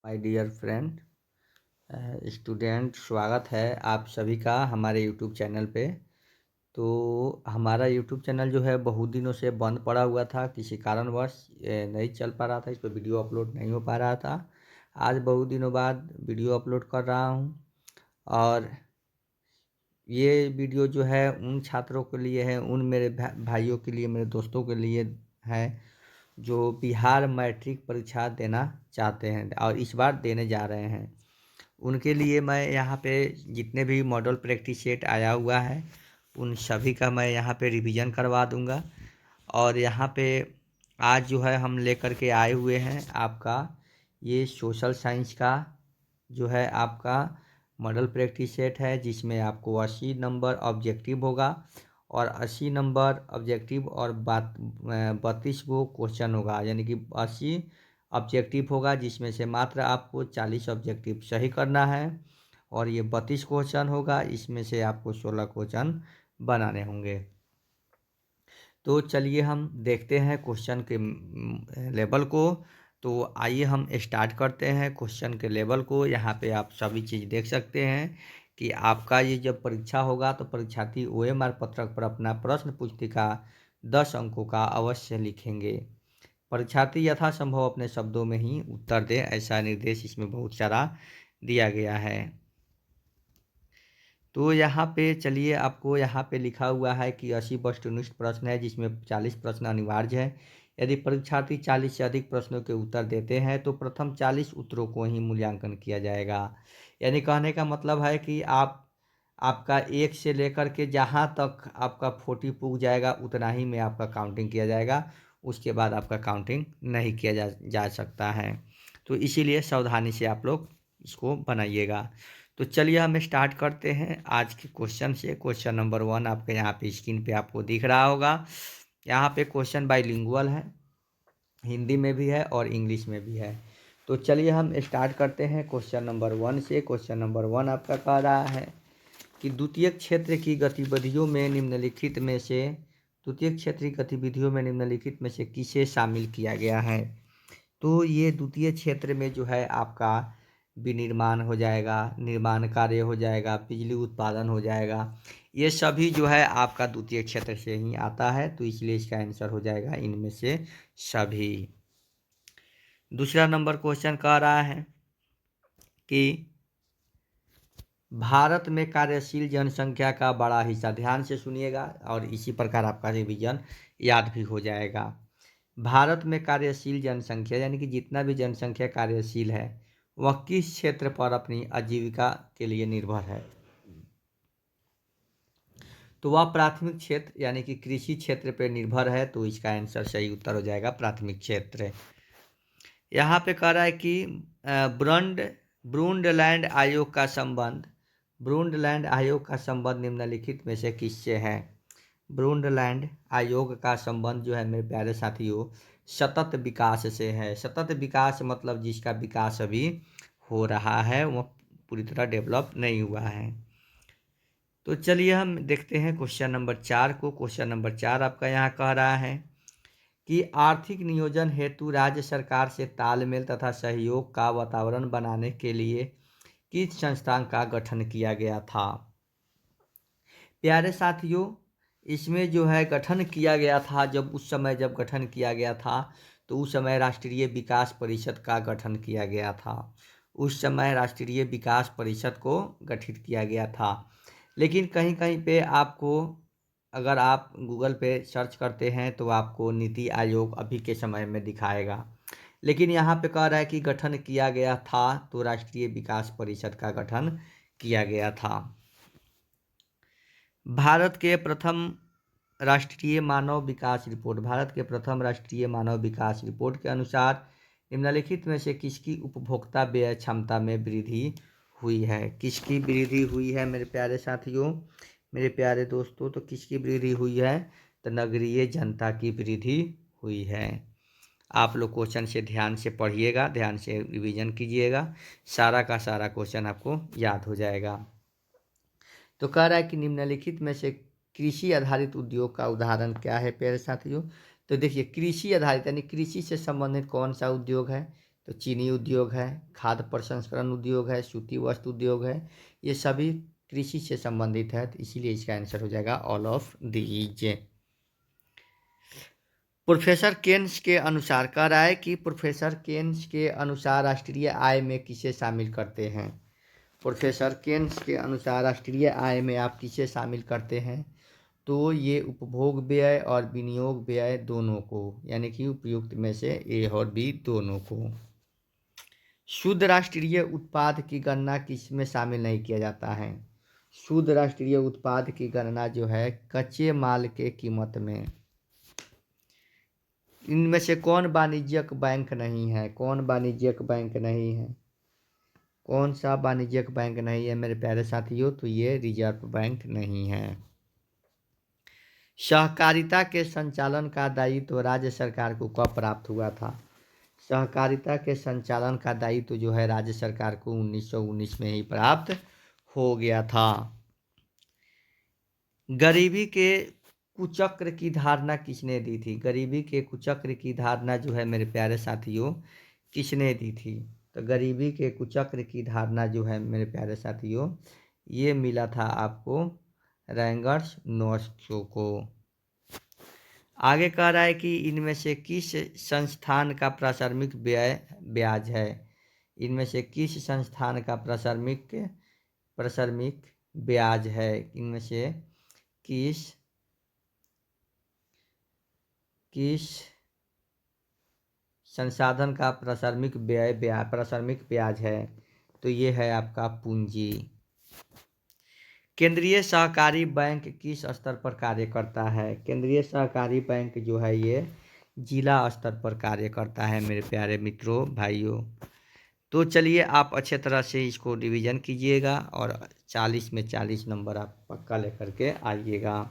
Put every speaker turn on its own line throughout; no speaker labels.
My dear friend student, स्वागत है आप सभी का हमारे यूट्यूब चैनल पे। तो हमारा यूट्यूब चैनल जो है बहुत दिनों से बंद पड़ा हुआ था, किसी कारणवश नहीं चल पा रहा था, इस पर वीडियो अपलोड नहीं हो पा रहा था। आज बहुत दिनों बाद वीडियो अपलोड कर रहा हूँ और ये वीडियो जो है उन छात्रों के लिए है, उन मेरे भाइयों के लिए, मेरे दोस्तों के लिए है जो बिहार मैट्रिक परीक्षा देना चाहते हैं और इस बार देने जा रहे हैं। उनके लिए मैं यहाँ पे जितने भी मॉडल प्रैक्टिस सेट आया हुआ है उन सभी का मैं यहाँ पे रिवीजन करवा दूँगा। और यहाँ पे आज जो है हम लेकर के आए हुए हैं आपका ये सोशल साइंस का जो है आपका मॉडल प्रैक्टिस सेट है, जिसमें आपको 80 नंबर ऑब्जेक्टिव होगा और 80 नंबर ऑब्जेक्टिव और 32 गो क्वेश्चन होगा, यानी कि 80 ऑब्जेक्टिव होगा जिसमें से मात्र आपको 40 ऑब्जेक्टिव सही करना है और ये 32 क्वेश्चन होगा, इसमें से आपको 16 क्वेश्चन बनाने होंगे। तो चलिए हम देखते हैं क्वेश्चन के लेवल को। तो आइए हम स्टार्ट करते हैं क्वेश्चन के लेवल को। यहाँ पे आप सभी चीज़ देख सकते हैं कि आपका ये जब परीक्षा होगा तो परीक्षार्थी OMR पत्रक पर अपना प्रश्न पुस्तिका 10 अंकों का अवश्य लिखेंगे। परीक्षार्थी यथासंभव अपने शब्दों में ही उत्तर दें, ऐसा निर्देश इसमें बहुत सारा दिया गया है। तो यहाँ पे चलिए आपको यहाँ पे लिखा हुआ है कि 80 वस्तुनिष्ठ प्रश्न है जिसमें 40 प्रश्न अनिवार्य है। यदि परीक्षार्थी 40 से अधिक प्रश्नों के उत्तर देते हैं तो प्रथम 40 उत्तरों को ही मूल्यांकन किया जाएगा। यानी कहने का मतलब है कि आपका 1 से लेकर के जहाँ तक आपका 40 पुग जाएगा उतना ही में आपका काउंटिंग किया जाएगा, उसके बाद आपका काउंटिंग नहीं किया जा सकता है। तो इसीलिए सावधानी से आप लोग इसको बनाइएगा। तो चलिए हम स्टार्ट करते हैं आज के क्वेश्चन से। क्वेश्चन नंबर 1 आपके यहाँ पे स्क्रीन पे आपको दिख रहा होगा। यहाँ पे क्वेश्चन बाइलिंगुअल है, हिंदी में भी है और इंग्लिश में भी है। तो चलिए हम स्टार्ट करते हैं क्वेश्चन नंबर 1 से। क्वेश्चन नंबर 1 आपका कह रहा है कि द्वितीय क्षेत्र की गतिविधियों में निम्नलिखित में से किसे शामिल किया गया है। तो ये द्वितीय क्षेत्र में जो है आपका विनिर्माण हो जाएगा, निर्माण कार्य हो जाएगा, बिजली उत्पादन हो जाएगा, ये सभी जो है आपका द्वितीय क्षेत्र से ही आता है। तो इसलिए इसका आंसर हो जाएगा इनमें से सभी। दूसरा नंबर क्वेश्चन कह रहा है कि भारत में कार्यशील जनसंख्या का बड़ा हिस्सा, ध्यान से सुनिएगा और इसी प्रकार आपका रिवीजन याद भी हो जाएगा। भारत में कार्यशील जनसंख्या यानी कि जितना भी जनसंख्या कार्यशील है वह किस क्षेत्र पर अपनी आजीविका के लिए निर्भर है। तो वह प्राथमिक क्षेत्र यानी कि कृषि क्षेत्र पर निर्भर है। तो इसका आंसर सही उत्तर हो जाएगा प्राथमिक क्षेत्र। यहाँ पे कह रहा है कि ब्रूंडलैंड आयोग का संबंध निम्नलिखित में से किससे है। ब्रूंडलैंड आयोग का संबंध जो है मेरे प्यारे साथियों सतत विकास से है। सतत विकास मतलब जिसका विकास अभी हो रहा है, वह पूरी तरह डेवलप नहीं हुआ है। तो चलिए हम देखते हैं क्वेश्चन नंबर 4 को। क्वेश्चन नंबर 4 आपका यहाँ कह रहा है कि आर्थिक नियोजन हेतु राज्य सरकार से तालमेल तथा सहयोग का वातावरण बनाने के लिए किस संस्थान का गठन किया गया था। प्यारे साथियों, इसमें जो है गठन किया गया था, उस समय जब गठन किया गया था तो उस समय राष्ट्रीय विकास परिषद का गठन किया गया था। उस समय राष्ट्रीय विकास परिषद को गठित किया गया था। लेकिन कहीं कहीं पे आपको, अगर आप गूगल पे सर्च करते हैं तो आपको नीति आयोग अभी के समय में दिखाएगा। लेकिन यहाँ पे कह रहा है कि गठन किया गया था, तो राष्ट्रीय विकास परिषद का गठन किया गया था। भारत के प्रथम राष्ट्रीय मानव विकास रिपोर्ट के अनुसार निम्नलिखित में से किसकी उपभोक्ता व्यय क्षमता में वृद्धि हुई है। किसकी वृद्धि हुई है मेरे प्यारे साथियों, मेरे प्यारे दोस्तों, तो किसकी वृद्धि हुई है, तो नगरीय जनता की वृद्धि हुई है। आप लोग क्वेश्चन से ध्यान से पढ़िएगा, ध्यान से रिवीजन कीजिएगा, सारा का सारा क्वेश्चन आपको याद हो जाएगा। तो कह रहा है कि निम्नलिखित में से कृषि आधारित उद्योग का उदाहरण क्या है प्यारे साथियों। तो देखिए कृषि आधारित यानी कृषि से संबंधित कौन सा उद्योग है, तो चीनी उद्योग है, खाद्य प्रसंस्करण उद्योग है, सूती वस्त्र उद्योग है, ये सभी कृषि से संबंधित है। तो इसीलिए इसका आंसर हो जाएगा all of these. Professor Keynes के अनुसार कह रहा है कि प्रोफेसर केन्स के अनुसार राष्ट्रीय आय में किसे शामिल करते हैं। प्रोफेसर केन्स के अनुसार राष्ट्रीय आय में आप किसे शामिल करते हैं, तो ये उपभोग व्यय और विनियोग व्यय दोनों को, यानी कि उपयुक्त में से ए और बी दोनों को। शुद्ध राष्ट्रीय उत्पाद की गणना किस में शामिल नहीं किया जाता है। शुद्ध राष्ट्रीय उत्पाद की गणना जो है कच्चे माल के कीमत में। इनमें से कौन वाणिज्यिक बैंक नहीं है, कौन वाणिज्यिक बैंक नहीं है, कौन सा वाणिज्यिक बैंक नहीं है मेरे प्यारे साथियों, तो ये रिजर्व बैंक नहीं है। सहकारिता के संचालन का दायित्व राज्य सरकार को कब प्राप्त हुआ था। सहकारिता के संचालन का दायित्व जो है राज्य सरकार को 1919 में ही प्राप्त हो गया था। गरीबी के कुचक्र की धारणा किसने दी थी। गरीबी के कुचक्र की धारणा जो है मेरे प्यारे साथियों किसने दी थी। तो गरीबी के कुचक्र की धारणा जो है मेरे प्यारे साथियों ये मिला था आपको रैंगर्स नोस्ट्रो को। आगे कह रहा है कि इनमें से किस संस्थान का प्राथमिक व्यय ब्याज है। इनमें से किस संस्थान का प्राथमिक ब्याज है। इनमें से किस संसाधन का प्राथमिक ब्याज है, तो ये है आपका पूंजी। केंद्रीय सहकारी बैंक किस स्तर पर कार्य करता है। केंद्रीय सहकारी बैंक जो है ये जिला स्तर पर कार्य करता है मेरे प्यारे मित्रों भाइयों। तो चलिए आप अच्छे तरह से इसको रिवीजन कीजिएगा और 40 में 40 नंबर आप पक्का लेकर के आइएगा।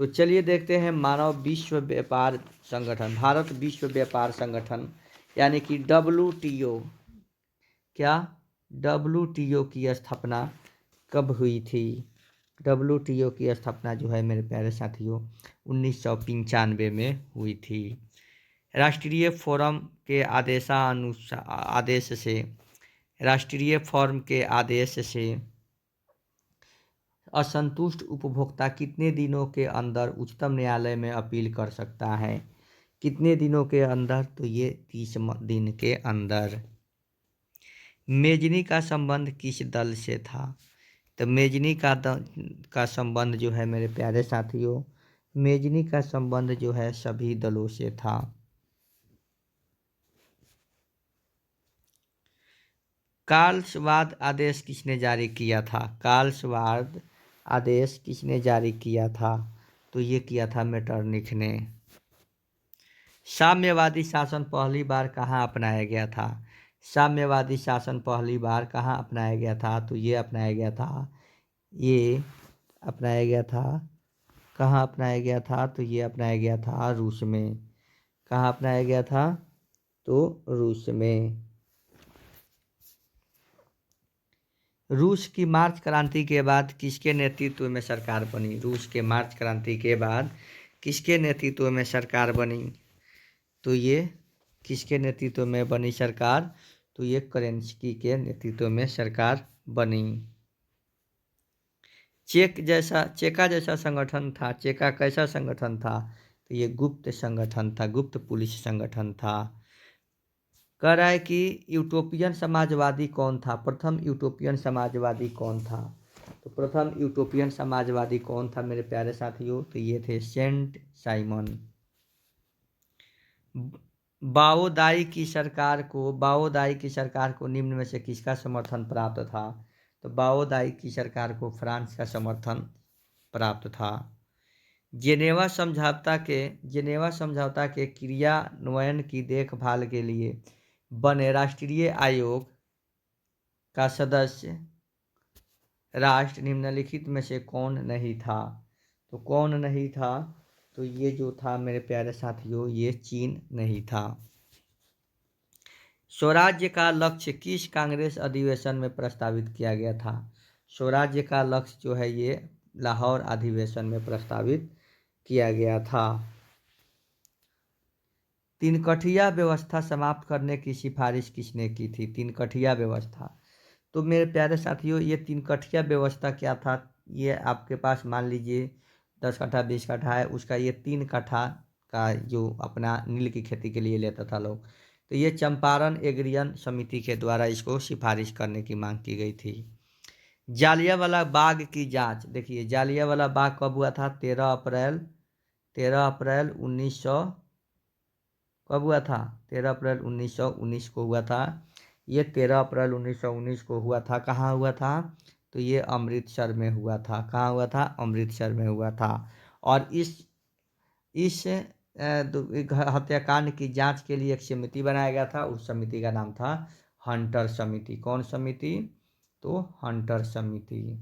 तो चलिए देखते हैं मानव विश्व व्यापार संगठन, भारत विश्व व्यापार संगठन यानी कि WTO, क्या WTO की स्थापना कब हुई थी। WTO की स्थापना जो है मेरे प्यारे साथियों 1995 में हुई थी। राष्ट्रीय फोरम के राष्ट्रीय फोरम के आदेश से असंतुष्ट उपभोक्ता कितने दिनों के अंदर उच्चतम न्यायालय में अपील कर सकता है। कितने दिनों के अंदर, तो ये 30 दिन के अंदर। मेजनी का संबंध किस दल से था। तो मेजनी का संबंध जो है मेरे प्यारे साथियों मेजनी का संबंध जो है सभी दलों से था। कालसवाद आदेश किसने जारी किया था। कालसवाद आदेश किसने जारी किया था, तो ये किया था मेटरनिख ने। साम्यवादी शासन पहली बार कहाँ अपनाया गया था। साम्यवादी शासन पहली बार कहाँ अपनाया गया था, तो ये अपनाया गया था कहाँ अपनाया गया था, तो ये अपनाया गया था रूस में। कहाँ अपनाया गया था, तो रूस में। रूस की मार्च क्रांति के बाद किसके नेतृत्व में सरकार बनी। रूस के मार्च क्रांति के बाद किसके नेतृत्व में सरकार बनी, तो ये किसके नेतृत्व में बनी सरकार, तो ये केरेंस्की के नेतृत्व में सरकार बनी। चेका जैसा संगठन था। चेका कैसा संगठन था, तो ये गुप्त संगठन था, गुप्त पुलिस संगठन था। कह रहा है कि यूटोपियन समाजवादी कौन था। प्रथम यूटोपियन समाजवादी कौन था, तो प्रथम यूटोपियन समाजवादी कौन था मेरे प्यारे साथियों, तो ये थे सेंट साइमन। बाओदाई की सरकार को निम्न में से किसका समर्थन प्राप्त था, तो बाओदाई की सरकार को फ्रांस का समर्थन प्राप्त था। जेनेवा समझौता के क्रियान्वयन की देखभाल के लिए बने राष्ट्रीय आयोग का सदस्य राष्ट्र निम्नलिखित में से कौन नहीं था, तो कौन नहीं था, तो ये जो था मेरे प्यारे साथियों ये चीन नहीं था। स्वराज्य का लक्ष्य किस कांग्रेस अधिवेशन में प्रस्तावित किया गया था। स्वराज्य का लक्ष्य जो है ये लाहौर अधिवेशन में प्रस्तावित किया गया था। तिनकठिया व्यवस्था समाप्त करने की सिफारिश किसने की थी? तिनकठिया व्यवस्था। तो मेरे प्यारे साथियों, ये तिनकठिया व्यवस्था क्या था? ये आपके पास मान लीजिए 10 कट्ठा 20 कट्ठा है, उसका ये 3 कट्ठा का जो अपना नील की खेती के लिए लेता था लोग, तो ये चंपारण एग्रियन समिति के द्वारा इसको सिफारिश करने की मांग की गई थी। जालियांवाला बाग की जांच, देखिए जालियांवाला बाग कब हुआ था? 13 अप्रैल 1900, कब हुआ था? 13 अप्रैल 1919 को हुआ था। ये 13 अप्रैल 1919 को हुआ था। कहाँ हुआ था? तो ये अमृतसर में हुआ था। कहाँ हुआ था? अमृतसर में हुआ था। और इस हत्याकांड की जांच के लिए एक समिति बनाया गया था। उस समिति का नाम था हंटर समिति। कौन समिति? तो हंटर समिति।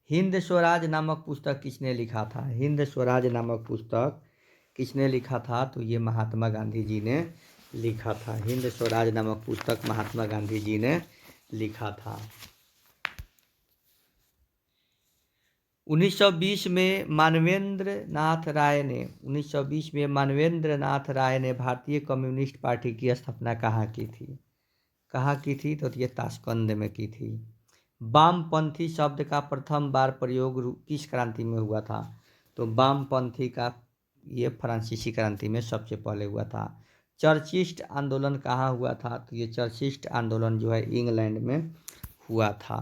हिंद स्वराज नामक पुस्तक किसने लिखा था? हिंद स्वराज नामक पुस्तक किसने लिखा था? तो ये महात्मा गांधी जी ने लिखा था। हिंद स्वराज नामक पुस्तक महात्मा गांधी जी ने लिखा था। 1920 में मानवेंद्र नाथ राय ने 1920 में मानवेंद्र नाथ राय ने भारतीय कम्युनिस्ट पार्टी की स्थापना कहाँ की थी? कहाँ की थी? तो ये ताशकंद में की थी। वामपंथी शब्द का प्रथम बार प्रयोग किस क्रांति में हुआ था? तो वामपंथी का ये फ्रांसीसी क्रांति में सबसे पहले हुआ था। चर्चिस्ट आंदोलन कहाँ हुआ था? तो ये चर्चिस्ट आंदोलन जो है इंग्लैंड में हुआ था।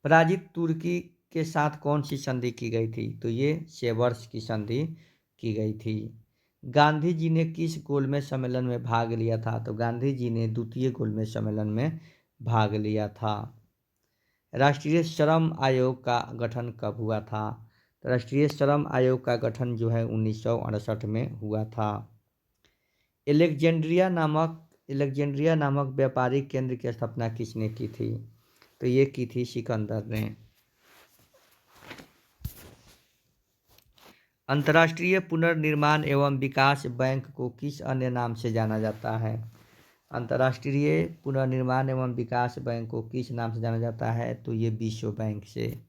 पराजित तुर्की के साथ कौन सी संधि की गई थी? तो ये सेवर्स की संधि की गई थी। गांधी जी ने किस गोलमेज सम्मेलन में भाग लिया था? तो गांधी जी ने द्वितीय गोलमेज सम्मेलन में भाग लिया था। राष्ट्रीय श्रम आयोग का गठन कब हुआ था? तो राष्ट्रीय श्रम आयोग का गठन जो है 1968 में हुआ था। एलेक्जेंड्रिया नामक व्यापारिक केंद्र की स्थापना किसने की थी? तो ये की थी सिकंदर ने। अंतर्राष्ट्रीय पुनर्निर्माण एवं विकास बैंक को किस अन्य नाम से जाना जाता है? अंतर्राष्ट्रीय पुनर्निर्माण एवं विकास बैंक को किस नाम से जाना जाता है? तो ये विश्व बैंक से।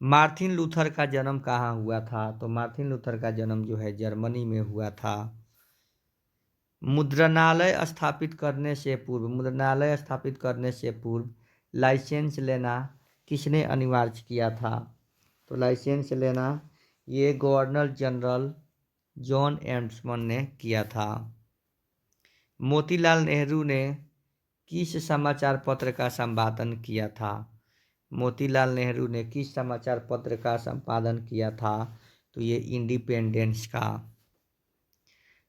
मार्टिन लूथर का जन्म कहाँ हुआ था? तो मार्टिन लूथर का जन्म जो है जर्मनी में हुआ था। मुद्रणालय स्थापित करने से पूर्व लाइसेंस लेना किसने अनिवार्य किया था? तो लाइसेंस लेना ये गवर्नर जनरल जॉन एडम्स ने किया था। मोतीलाल नेहरू ने किस समाचार पत्र का संपादन किया था? मोतीलाल नेहरू ने किस समाचार पत्र का संपादन किया था? तो ये इंडिपेंडेंस का।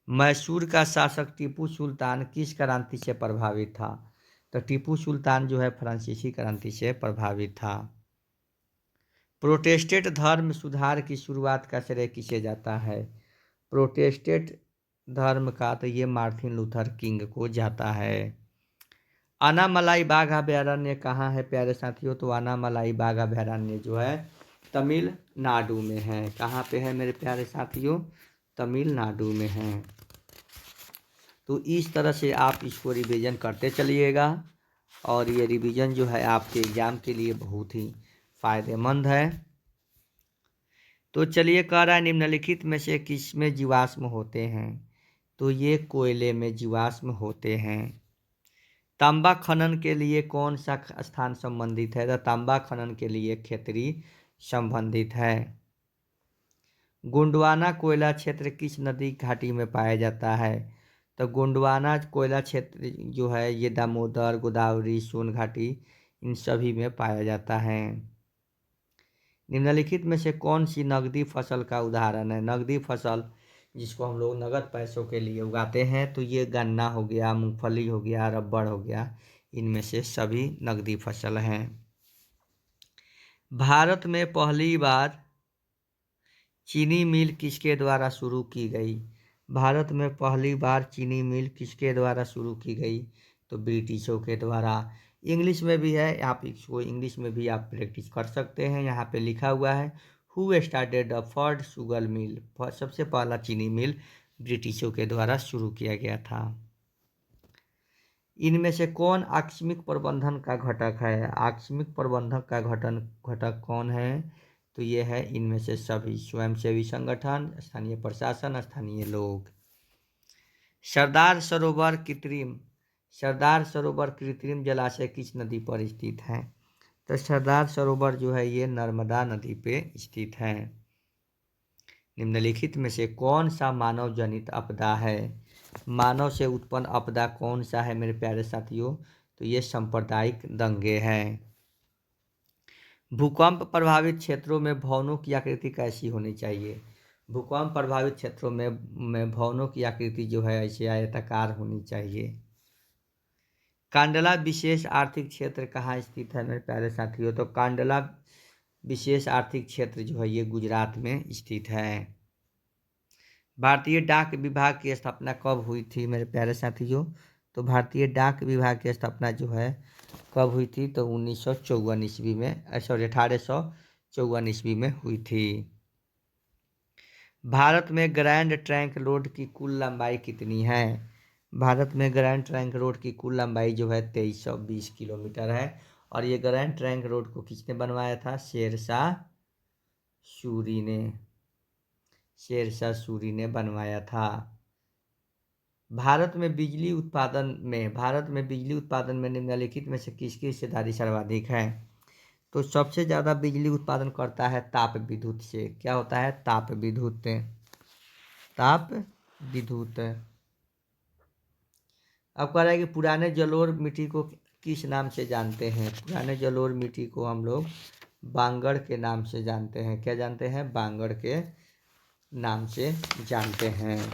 मैसूर का शासक टीपू सुल्तान किस क्रांति से प्रभावित था? तो टीपू सुल्तान जो है फ्रांसीसी क्रांति से प्रभावित था। प्रोटेस्टेंट धर्म सुधार की शुरुआत का श्रेय किसे जाता है? प्रोटेस्टेंट धर्म का तो ये मार्टिन लूथर किंग को जाता है। अनामलाई बाघ अभयारण्य कहाँ है प्यारे साथियों? तो अनामलाई बाघ अभयारण्य जो है तमिलनाडु में है। कहाँ पे है मेरे प्यारे साथियों? तमिलनाडु में है। तो इस तरह से आप इसको रिवीजन करते चलिएगा और ये रिवीजन जो है आपके एग्जाम के लिए बहुत ही फायदेमंद है। तो चलिए, कह रहा है निम्नलिखित में से किस में जीवाश्म होते हैं? तो ये कोयले में जीवाश्म होते हैं। तांबा खनन के लिए कौन सा स्थान संबंधित है? तो तांबा खनन के लिए खेतरी संबंधित है। गोंडवाना कोयला क्षेत्र किस नदी घाटी में पाया जाता है? तो गोंडवाना कोयला क्षेत्र जो है ये दामोदर, गोदावरी, सोन घाटी इन सभी में पाया जाता है। निम्नलिखित में से कौन सी नकदी फसल का उदाहरण है? नकदी फसल जिसको हम लोग नगद पैसों के लिए उगाते हैं, तो ये गन्ना हो गया, मूंगफली हो गया, रबड़ हो गया, इनमें से सभी नकदी फसल हैं। भारत में पहली बार चीनी मिल किसके द्वारा शुरू की गई? भारत में पहली बार चीनी मिल किसके द्वारा शुरू की गई? तो ब्रिटिशों के द्वारा। इंग्लिश में भी है, आप इसको इंग्लिश में भी आप प्रैक्टिस कर सकते हैं। यहाँ पे लिखा हुआ है who started the first sugar mill? सबसे पहला चीनी मिल ब्रिटिशों के द्वारा शुरू किया गया था। इनमें से कौन आकस्मिक प्रबंधन का घटक है? आकस्मिक प्रबंधक का घटक कौन है? तो ये है इनमें से सभी: स्वयंसेवी संगठन, स्थानीय प्रशासन, स्थानीय लोग। सरदार सरोवर कृत्रिम सरदार सरोवर कृत्रिम जलाशय किस नदी पर स्थित है? तो सरदार सरोवर जो है ये नर्मदा नदी पे स्थित है। निम्नलिखित में से कौन सा मानव जनित आपदा है? मानव से उत्पन्न आपदा कौन सा है मेरे प्यारे साथियों? तो ये सांप्रदायिक दंगे हैं। भूकंप प्रभावित क्षेत्रों में भवनों की आकृति कैसी होनी चाहिए? भूकंप प्रभावित क्षेत्रों में भवनों की आकृति जो है ऐसे आयताकार होनी चाहिए। कांडला विशेष आर्थिक क्षेत्र कहाँ स्थित है मेरे प्यारे साथियों? तो कांडला विशेष आर्थिक क्षेत्र जो है ये गुजरात में स्थित है। भारतीय डाक विभाग की स्थापना कब हुई थी मेरे प्यारे साथियों? तो भारतीय डाक विभाग की स्थापना जो है कब हुई थी? तो 1954 ईस्वी में, सॉरी 1854 ईस्वी में हुई थी। भारत में ग्रैंड ट्रंक रोड की कुल लंबाई कितनी है? भारत में ग्रैंड ट्रंक रोड की कुल लंबाई जो है 2320 किलोमीटर है। और ये ग्रैंड ट्रंक रोड को किसने बनवाया था? शेरशाह सूरी ने बनवाया था। भारत में बिजली उत्पादन में निम्नलिखित में से किसकी हिस्सेदारी सर्वाधिक है? तो सबसे ज़्यादा बिजली उत्पादन करता है ताप विद्युत से। क्या होता है? ताप विद्युत। अब कह रहा है कि पुराने जलोढ़ मिट्टी को किस नाम से जानते हैं? पुराने जलोढ़ मिट्टी को हम लोग बांगड़ के नाम से जानते हैं। क्या जानते हैं? बांगड़ के नाम से जानते हैं।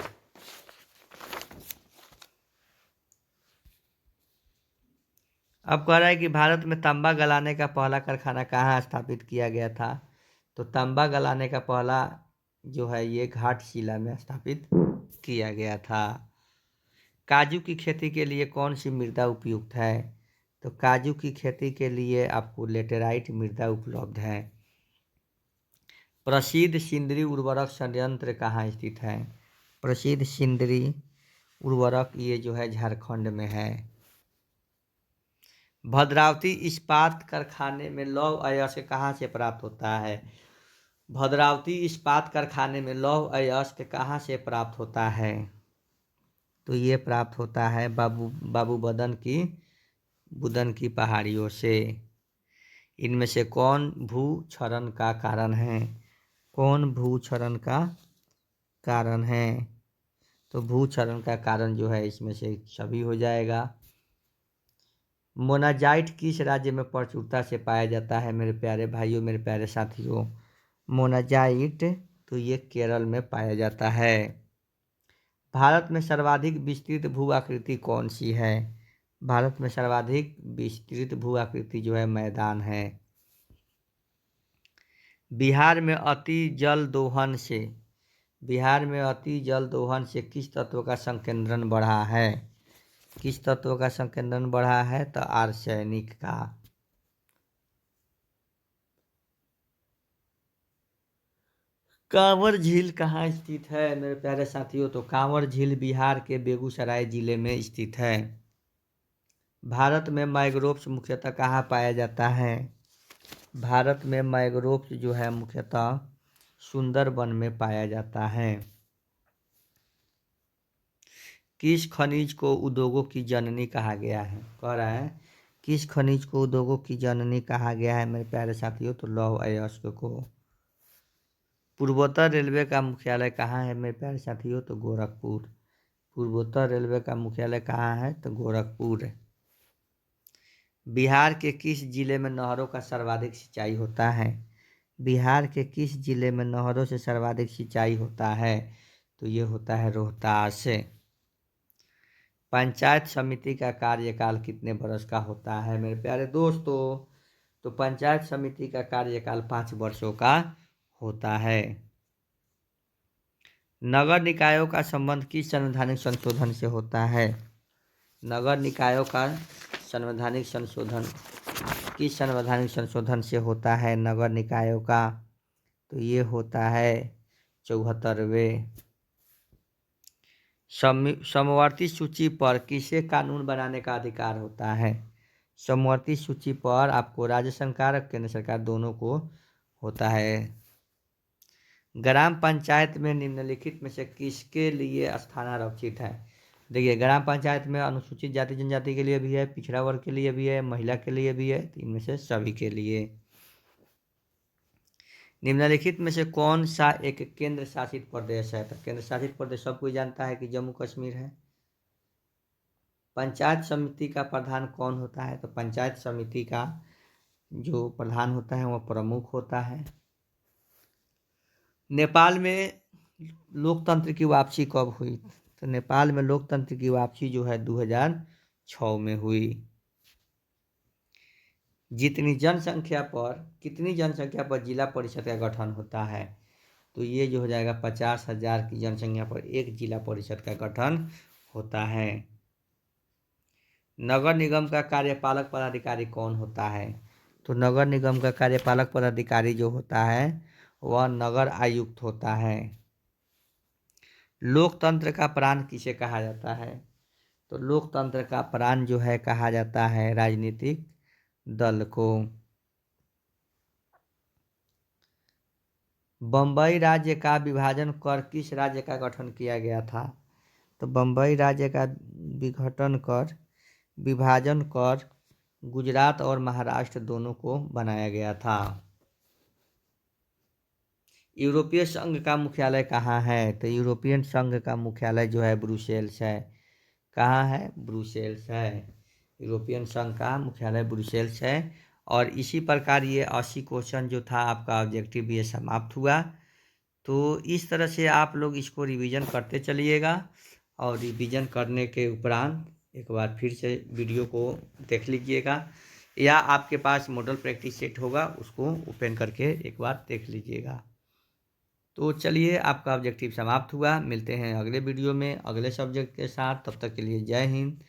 अब कह रहा है कि भारत में तांबा गलाने का पहला कारखाना कहाँ स्थापित किया गया था? तो तांबा गलाने का पहला जो है ये घाटशिला में स्थापित किया गया था। काजू की खेती के लिए कौन सी मृदा उपयुक्त है? तो काजू की खेती के लिए आपको लेटेराइट मृदा उपलब्ध है। प्रसिद्ध सिंदरी उर्वरक संयंत्र कहाँ स्थित है? प्रसिद्ध सिंदरी उर्वरक ये जो है झारखंड में है। भद्रावती इस्पात कारखाने में लौह अयस्क कहाँ से प्राप्त होता है? भद्रावती इस्पात कारखाने में लौह अयस्क कहाँ से प्राप्त होता है? तो ये प्राप्त होता है बाबू बुदन की पहाड़ियों से। इनमें से कौन भूक्षरण का कारण है? कौन भूक्षरण का कारण है? तो भूक्षरण का कारण जो है इसमें से सभी हो जाएगा। मोनाजाइट किस राज्य में प्रचुरता से पाया जाता है मेरे प्यारे भाइयों, मेरे प्यारे साथियों? मोनाजाइट तो ये केरल में पाया जाता है। भारत में सर्वाधिक विस्तृत भू आकृति कौन सी है? भारत में सर्वाधिक विस्तृत भू आकृति जो है मैदान है। बिहार में अति जल दोहन से किस तत्व का संकेंद्रण बढ़ा है? किस तत्व का संकेंद्रण बढ़ा है? तो आर्सेनिक का। कांवर झील कहाँ स्थित है मेरे प्यारे साथियों? तो कांवर झील बिहार के बेगूसराय जिले में स्थित है। भारत में मैंग्रोव्स मुख्यतः कहाँ पाया जाता है? भारत में मैंग्रोव्स जो है मुख्यतः सुंदरबन में पाया जाता है। किस खनिज को उद्योगों की जननी कहा गया है? कह रहा है किस खनिज को उद्योगों की जननी कहा गया है मेरे प्यारे साथियों? तो लौह अयस्क को। पूर्वोत्तर रेलवे का मुख्यालय कहाँ है मेरे प्यारे साथियों? तो गोरखपुर। पूर्वोत्तर रेलवे का मुख्यालय कहाँ है? तो गोरखपुर। बिहार के किस जिले में नहरों का सर्वाधिक सिंचाई होता है? बिहार के किस जिले में नहरों से सर्वाधिक सिंचाई होता है? तो ये होता है रोहतास। पंचायत समिति का कार्यकाल कितने वर्ष का होता है मेरे प्यारे दोस्तों? तो पंचायत समिति का कार्यकाल 5 वर्षों का होता है। नगर निकायों का संबंध किस संवैधानिक संशोधन से होता है? नगर निकायों का संवैधानिक संशोधन किस संवैधानिक संशोधन से होता है? नगर निकायों का तो ये होता है 74वें। समवर्ती सूची पर किसे कानून बनाने का अधिकार होता है? समवर्ती सूची पर आपको राज्य सरकार और केंद्र सरकार दोनों को होता है। ग्राम पंचायत में निम्नलिखित में से किसके लिए स्थान आरक्षित है? देखिए, ग्राम पंचायत में अनुसूचित जाति जनजाति के लिए भी है, पिछड़ा वर्ग के लिए भी है, महिला के लिए भी है, तो इनमें से सभी के लिए। निम्नलिखित में से कौन सा एक केंद्र शासित प्रदेश है? तो केंद्र शासित प्रदेश सब कोई जानता है कि जम्मू कश्मीर है। पंचायत समिति का प्रधान कौन होता है? तो पंचायत समिति का जो प्रधान होता है वह प्रमुख होता है। नेपाल में लोकतंत्र की वापसी कब हुई? तो नेपाल में लोकतंत्र की वापसी जो है 2006 में हुई। कितनी जनसंख्या पर जिला परिषद का गठन होता है? तो ये जो हो जाएगा 50,000 की जनसंख्या पर एक जिला परिषद का गठन होता है। नगर निगम का कार्यपालक पदाधिकारी कौन होता है? तो नगर निगम का कार्यपालक पदाधिकारी जो होता है वह नगर आयुक्त होता है। लोकतंत्र का प्राण किसे कहा जाता है? तो लोकतंत्र का प्राण जो है कहा जाता है राजनीतिक दल को। बम्बई राज्य का विभाजन कर किस राज्य का गठन किया गया था? तो बम्बई राज्य का विभाजन कर गुजरात और महाराष्ट्र दोनों को बनाया गया था। यूरोपीय संघ का मुख्यालय कहाँ है? तो यूरोपियन संघ का मुख्यालय जो है ब्रुसेल्स है। कहाँ है? ब्रुसेल्स है। यूरोपियन संघ का मुख्यालय ब्रुसेल्स है। और इसी प्रकार ये 80 क्वेश्चन जो था आपका ऑब्जेक्टिव ये समाप्त हुआ। तो इस तरह से आप लोग इसको रिवीजन करते चलिएगा और रिवीजन करने के उपरांत एक बार फिर से वीडियो को देख लीजिएगा या आपके पास मॉडल प्रैक्टिस सेट होगा उसको ओपन करके एक बार देख लीजिएगा। तो चलिए, आपका ऑब्जेक्टिव समाप्त हुआ। मिलते हैं अगले वीडियो में अगले सब्जेक्ट के साथ। तब तक के लिए जय हिंद,